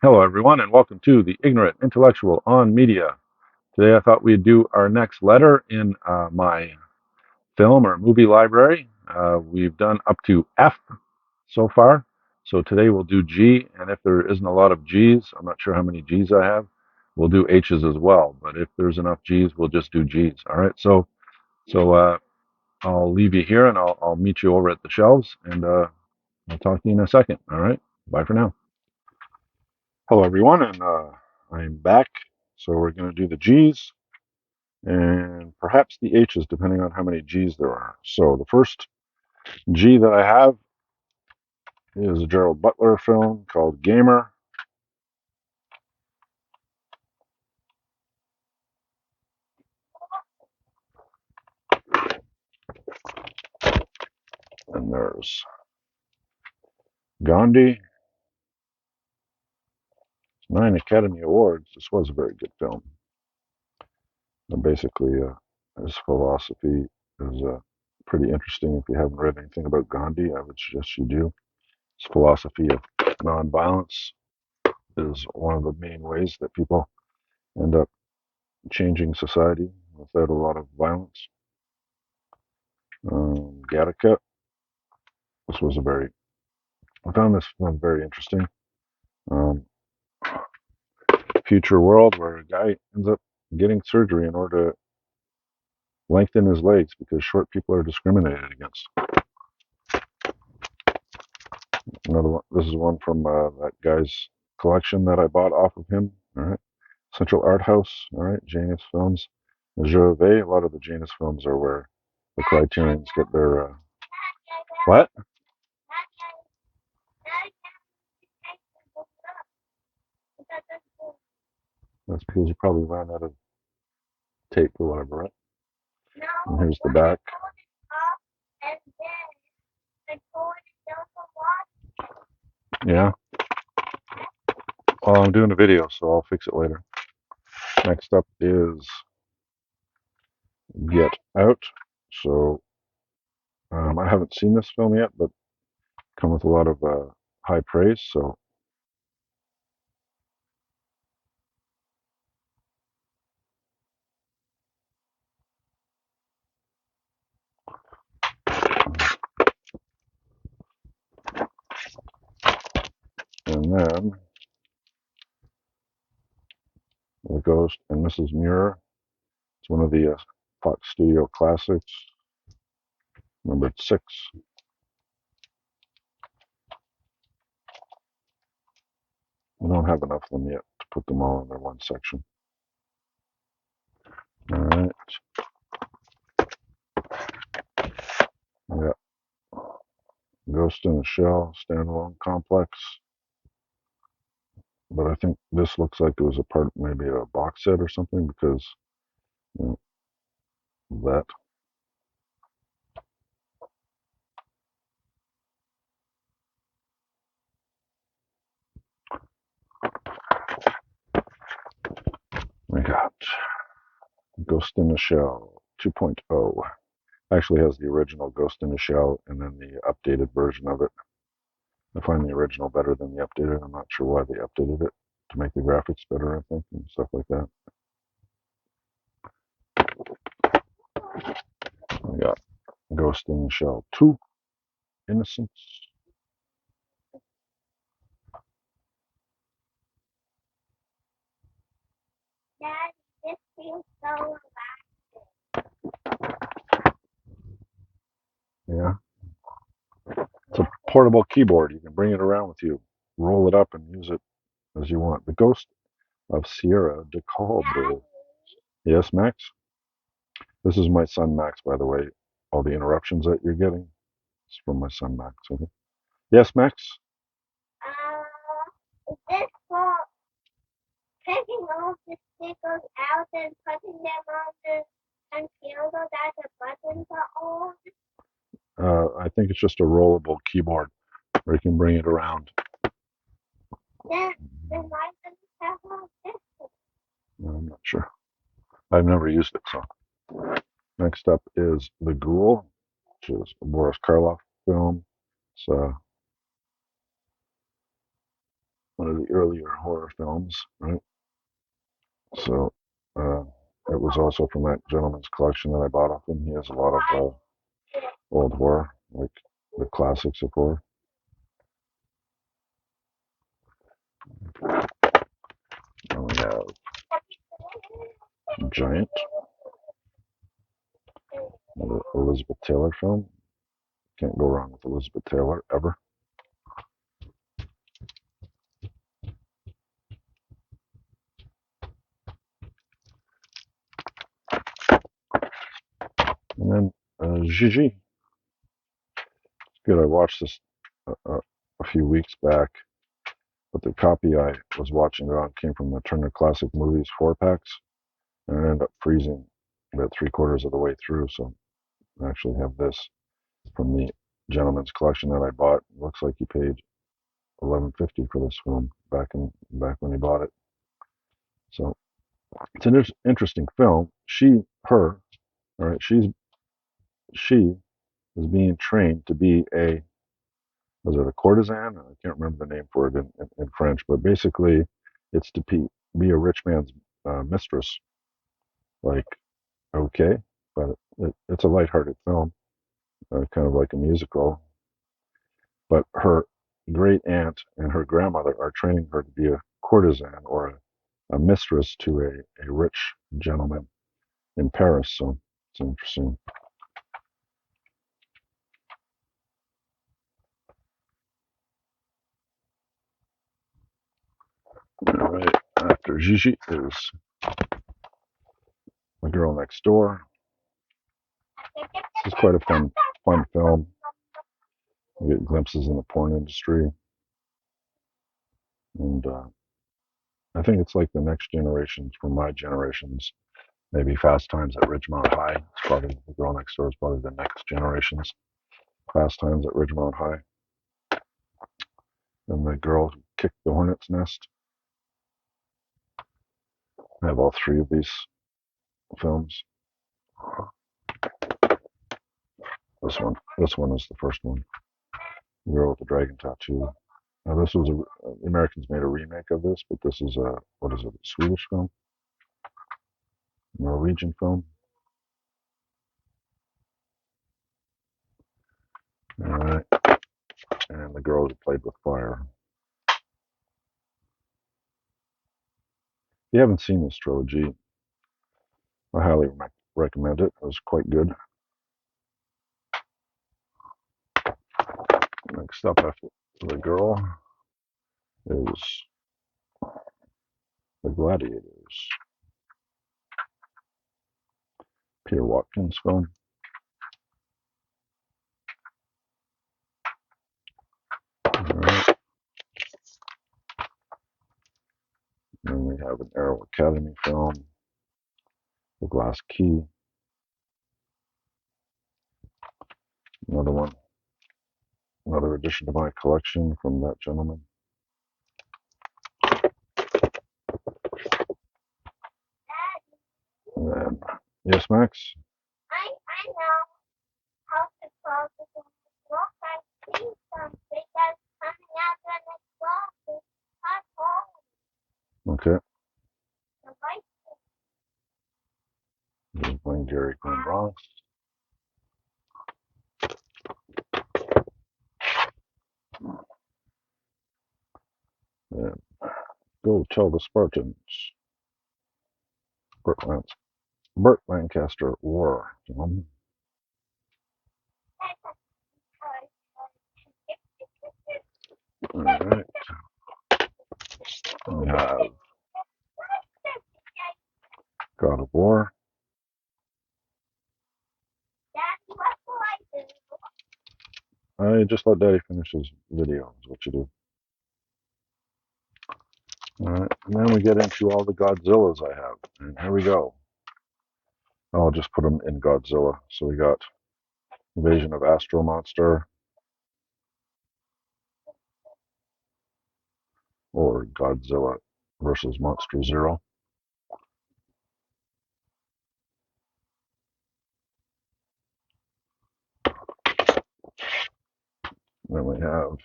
Hello, everyone, and welcome to the Ignorant Intellectual on Media. Today, I thought we'd do our next letter in my film or movie library. We've done up to F so far, so today we'll do G, and if there isn't a lot of G's, I'm not sure how many G's I have, we'll do H's as well. But if there's enough G's, we'll just do G's. All right, so I'll leave you here, and I'll meet you over at the shelves, and I'll talk to you in a second. All right, bye for now. Hello, everyone, and I'm back. So we're going to do the G's and perhaps the H's, depending on how many G's there are. So the first G that I have is a Gerald Butler film called Gamer. And there's Gandhi, 9 Academy Awards. This was a very good film. And basically, his philosophy is pretty interesting. If you haven't read anything about Gandhi, I would suggest you do. His philosophy of nonviolence is one of the main ways that people end up changing society without a lot of violence. Gattaca. This was a very, I found this one very interesting. Um, Future world where a guy ends up getting surgery in order to lengthen his legs because short people are discriminated against. Another one. This is one from that guy's collection that I bought off of him. All right, Central Art House. All right, Janus Films. Je vais. A lot of the Janus films are where the Criterions get their what? That's because you probably ran out of tape or whatever, right? And here's the back. Yeah. Well, I'm doing a video, so I'll fix it later. Next up is Get Out. So I haven't seen this film yet, but come with a lot of high praise. So and then The Ghost and Mrs. Muir. It's one of the Fox Studio classics, number 6. I don't have enough of them yet to put them all in their one section. All right. Yeah. Ghost in a Shell, standalone complex. But I think this looks like it was a part, maybe a box set or something, because you know, that. We got Ghost in the Shell 2.0. Actually has the original Ghost in the Shell and then the updated version of it. I find the original better than the updated. I'm not sure why they updated it to make the graphics better, I think, and stuff like that. We got Ghost in the Shell 2, Innocence. Dad, this feels so Yeah. It's a portable keyboard. You can bring it around with you, roll it up, and use it as you want. The Ghost of Sierra de Caldo. Yes, Max? This is my son, Max, by the way. All the interruptions that you're getting, it's from my son, Max. Okay. Yes, Max? Is this for taking all the stickers out and putting them on the computer that the buttons are on? I think it's just a rollable keyboard where you can bring it around. Then why does it have all this? I'm not sure. I've never used it, so. Next up is The Ghoul, which is a Boris Karloff film. It's one of the earlier horror films, right? So uh, it was also from that gentleman's collection that I bought off him. He has a lot of old horror, like the classics of horror. And we have Giant, another Elizabeth Taylor film. Can't go wrong with Elizabeth Taylor ever. And then Gigi. It's good. I watched this a few weeks back, but the copy I was watching it on came from the Turner Classic Movies 4-packs, and it ended up freezing about 3/4 of the way through. So I actually have this from the gentleman's collection that I bought. It looks like he paid $11.50 for this film back when he bought it. So it's an interesting film. Her, all right, she is being trained to be a was it a courtesan? I can't remember the name for it in French, but basically, it's to be a rich man's mistress. Like, okay, but it's a lighthearted film, kind of like a musical. But her great aunt and her grandmother are training her to be a courtesan or a mistress to a rich gentleman in Paris. So it's interesting. All right, after Gigi is The Girl Next Door. This is quite a fun film. You get glimpses in the porn industry, and I think it's like the next generations from my generations. Maybe Fast Times at Ridgemont High. It's probably The Girl Next Door is probably the next generation's Fast Times at Ridgemont High. And The Girl Who Kicked the Hornet's Nest. I have all three of these films. This one is the first one. The Girl with the Dragon Tattoo. Now this was the Americans made a remake of this, but this is a what is it? A Swedish film, Norwegian film. All right, and The Girl Who Played with Fire. If you haven't seen this trilogy, I highly recommend it. It was quite good. Next up after The Girl is The Gladiators. Peter Watkins film. All right. Then we have an Arrow Academy film, The Glass Key. Another one, another addition to my collection from that gentleman. And then, yes, Max? I know how to close the door. I see some figures coming out when it closes. Okay. This is playing Gary Glenn Ross. And Go Tell the Spartans. Burt Lancaster War. All right. We have God of War. I just let Daddy finish his video, is what you do. All right, and then we get into all the Godzillas I have, and here we go. I'll just put them in Godzilla. So we got Invasion of Astro Monster, or Godzilla versus Monster Zero. Then we have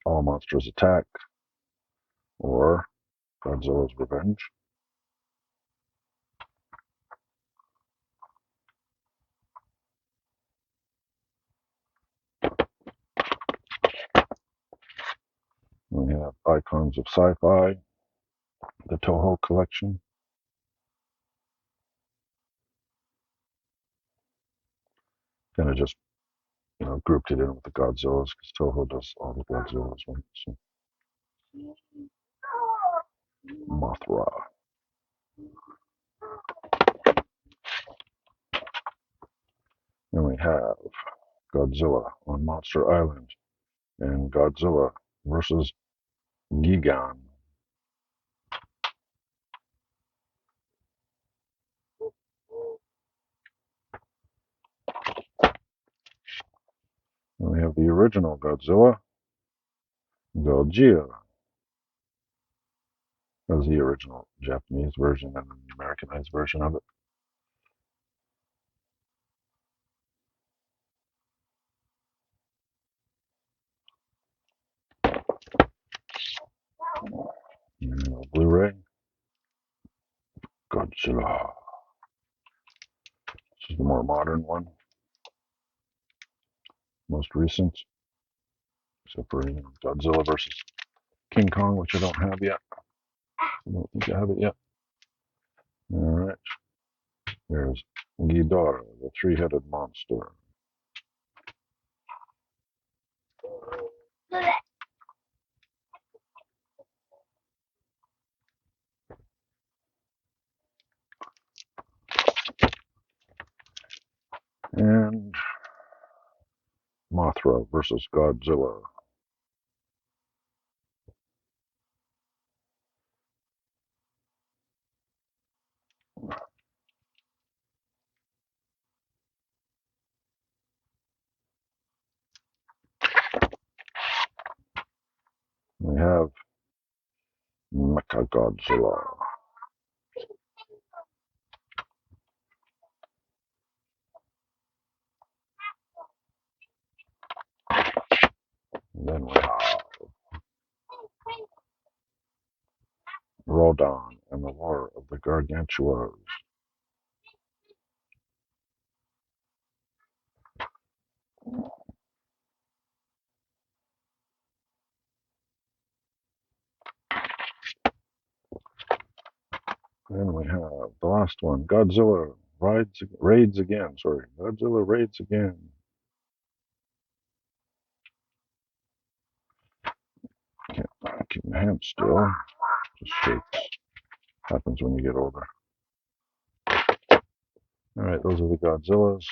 All Monsters Attack, or Godzilla's Revenge. We have Icons of Sci-Fi, the Toho collection. Kind of just, grouped it in with the Godzillas because Toho does all the Godzillas, right? So, Mothra. Then we have Godzilla on Monster Island and Godzilla versus Gigan. Then we have the original Godzilla, Godzilla. That was the original Japanese version and the Americanized version of it. Blu-ray, Godzilla. This is the more modern one, most recent, except for Godzilla versus King Kong, which I don't have yet. I don't think I have it yet. All right. There's Ghidorah, the three-headed monster. And Mothra versus Godzilla. We have Mechagodzilla. And then we have Rodan and the War of the Gargantuas. Then we have the last one, Godzilla raids again. Sorry, Godzilla raids again. Can't keep my hand still. Just shakes. Happens when you get older. All right, those are the Godzillas.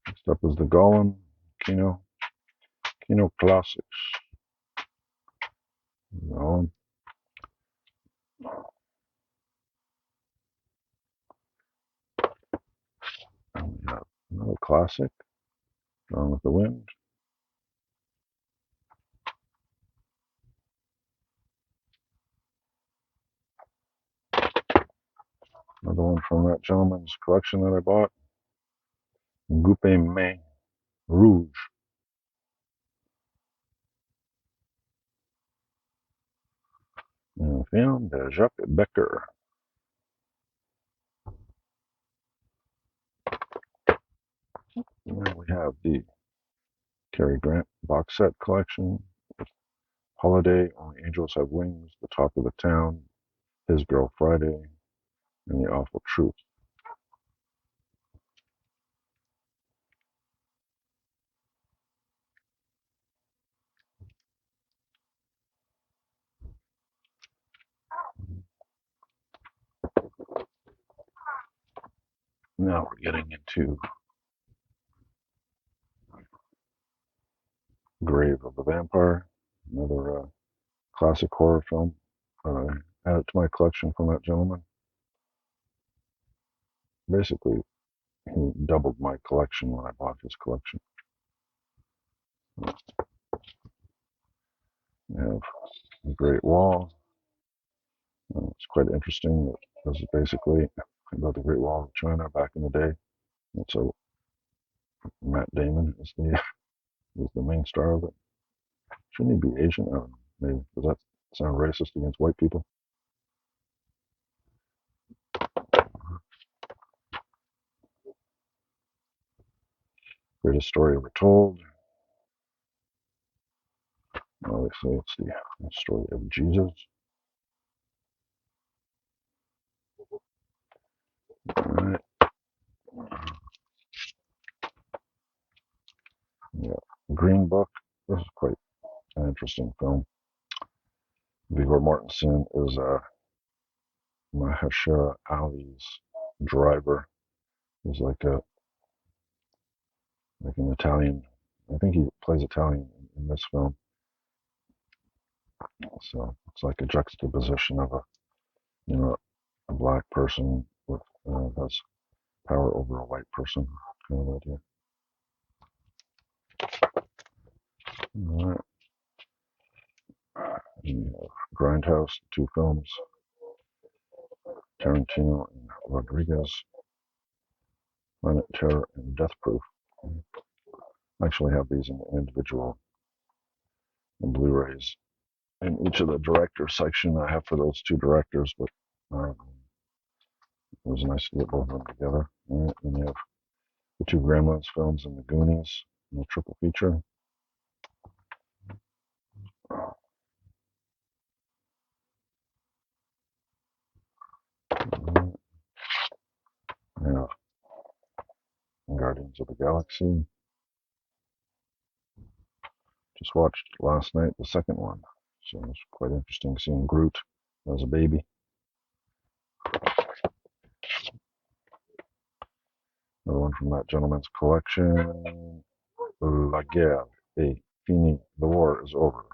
Next up is the Golem, Kino Classics. Golem. And we have another classic, Gone with the Wind. Another one from that gentleman's collection that I bought, Coupe Main Rouge. And film de Jacques Becker. And then we have the Cary Grant box set collection. Holiday, Only Angels Have Wings, The Talk of the Town, His Girl Friday, and The Awful Truth. Now we're getting into Grave of the Vampire, another classic horror film. I added to my collection from that gentleman. Basically, he doubled my collection when I bought his collection. We have The Great Wall. It's quite interesting. This is basically about the Great Wall of China back in the day. And so Matt Damon is the main star of it. Shouldn't he be Asian? I don't know, maybe, because that's sound racist against white people. Greatest story ever told. Obviously, it's the story of Jesus. All right. Yeah. Green Book. This is quite an interesting film. Viggo Mortensen is Mahershala Ali's driver. He's like an Italian. I think he plays Italian in this film. So it's like a juxtaposition of a black person with has power over a white person kind of idea. All right. Grindhouse, two films. Tarantino and Rodriguez. Planet Terror and Death Proof. I actually have these in individual Blu-rays in each of the director section I have for those two directors, but it was nice to get both of them together. All right, then you have the two Gremlins films and the Goonies in a triple feature. Yeah, Guardians of the Galaxy. Just watched last night the second one, so it was quite interesting seeing Groot as a baby. Another one from that gentleman's collection. La guerre est finie. The war is over.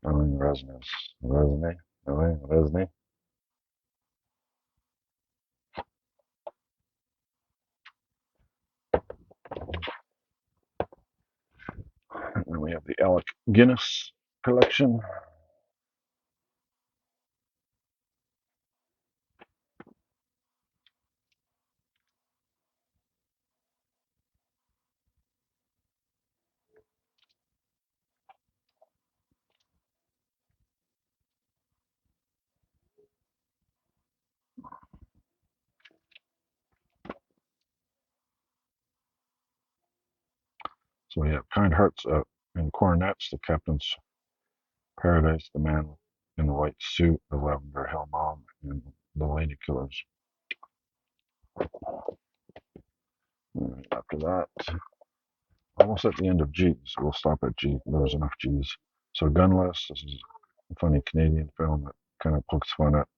Alain Resnais. And then we have the Alec Guinness collection. So we have Kind Hearts and Coronets, The Captain's Paradise, The Man in the White Suit, The Lavender Hill Mom, and The Lady Killers. And after that, almost at the end of G, so we'll stop at G. There was enough G's. So Gunless, this is a funny Canadian film that kind of pokes fun at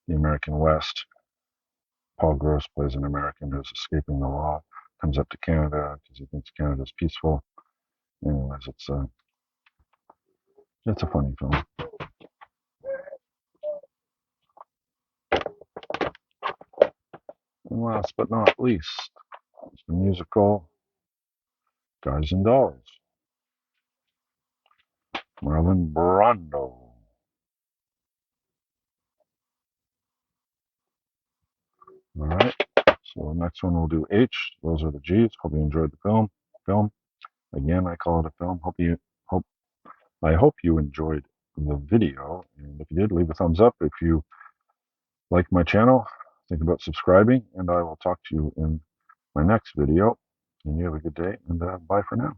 the American West. Paul Gross plays an American who's escaping the law, comes up to Canada because he thinks Canada's peaceful. Anyways, it's a funny film. And last but not least, it's the musical Guys and Dolls. Marlon Brando. All right. So the next one we'll do H. Those are the G's. Hope you enjoyed the film. Again, I call it a film. I hope you enjoyed the video. And if you did, leave a thumbs up. If you like my channel, think about subscribing, and I will talk to you in my next video. And you have a good day, and bye for now.